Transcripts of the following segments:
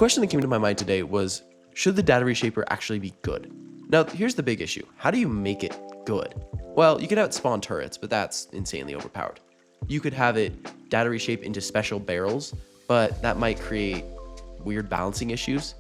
question that came to my mind today was, should the data reshaper actually be good? Now, here's the big issue. How do you make it good? Well, you could have it spawn turrets, but that's insanely overpowered. You could have it data reshape into special barrels, but that might create weird balancing issues.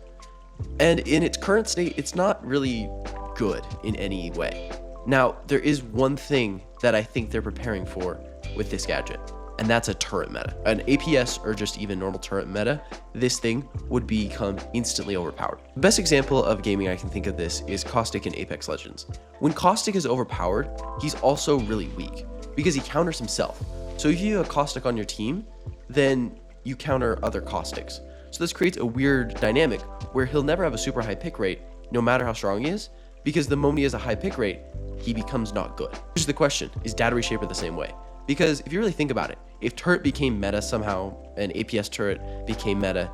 And in its current state, it's not really good in any way. Now, there is one thing that I think they're preparing for with this gadget, and that's a turret meta. An APS or just even normal turret meta, this thing would become instantly overpowered. The best example of gaming I can think of this is Caustic in Apex Legends. When Caustic is overpowered, he's also really weak because he counters himself. So if you have a Caustic on your team, then you counter other Caustics. So this creates a weird dynamic where he'll never have a super high pick rate, no matter how strong he is, because the moment he has a high pick rate, he becomes not good. Here's the question, is data reshaper the same way? Because if you really think about it, if turret became meta somehow, an APS turret became meta,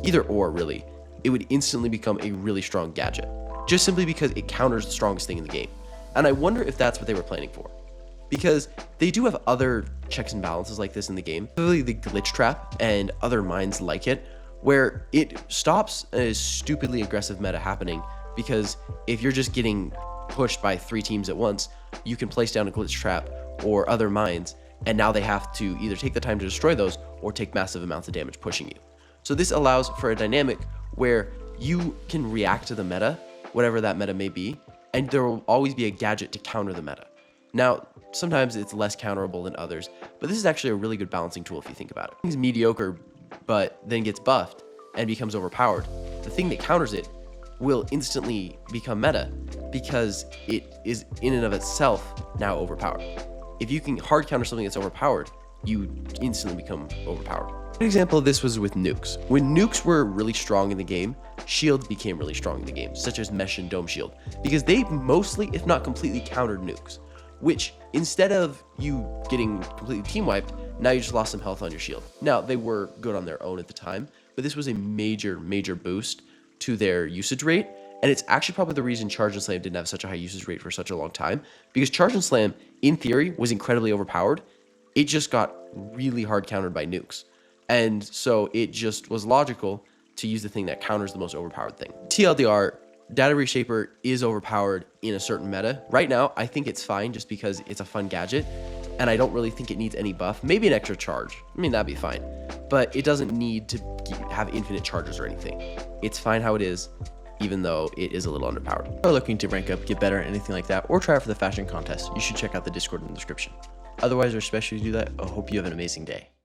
either or really, it would instantly become a really strong gadget, just simply because it counters the strongest thing in the game. And I wonder if that's what they were planning for. Because they do have other checks and balances like this in the game, specifically the glitch trap and other mines like it, where it stops a stupidly aggressive meta happening, because if you're just getting pushed by 3 teams at once, you can place down a glitch trap or other mines, and now they have to either take the time to destroy those or take massive amounts of damage pushing you. So this allows for a dynamic where you can react to the meta, whatever that meta may be, and there will always be a gadget to counter the meta. Now, sometimes it's less counterable than others, but this is actually a really good balancing tool if you think about it. It's mediocre, but then gets buffed and becomes overpowered. The thing that counters it will instantly become meta because it is in and of itself now overpowered. If you can hard counter something that's overpowered, you instantly become overpowered. An example of this was with nukes. When nukes were really strong in the game, shields became really strong in the game, such as Mesh and Dome Shield, because they mostly, if not completely, countered nukes, which instead of you getting completely team wiped, now you just lost some health on your shield. Now, they were good on their own at the time, but this was a major boost to their usage rate. And it's actually probably the reason Charge and Slam didn't have such a high usage rate for such a long time, because Charge and Slam, in theory, was incredibly overpowered. It just got really hard countered by nukes. And so it just was logical to use the thing that counters the most overpowered thing. TLDR, Data Reshaper is overpowered in a certain meta. Right now, I think it's fine just because it's a fun gadget, and I don't really think it needs any buff. Maybe an extra charge. I mean, that'd be fine. But it doesn't need to have infinite charges or anything. It's fine how it is, even though it is a little underpowered. If you are looking to rank up, get better, anything like that, or try out for the fashion contest, you should check out the Discord in the description. Otherwise, or especially to do that, I hope you have an amazing day.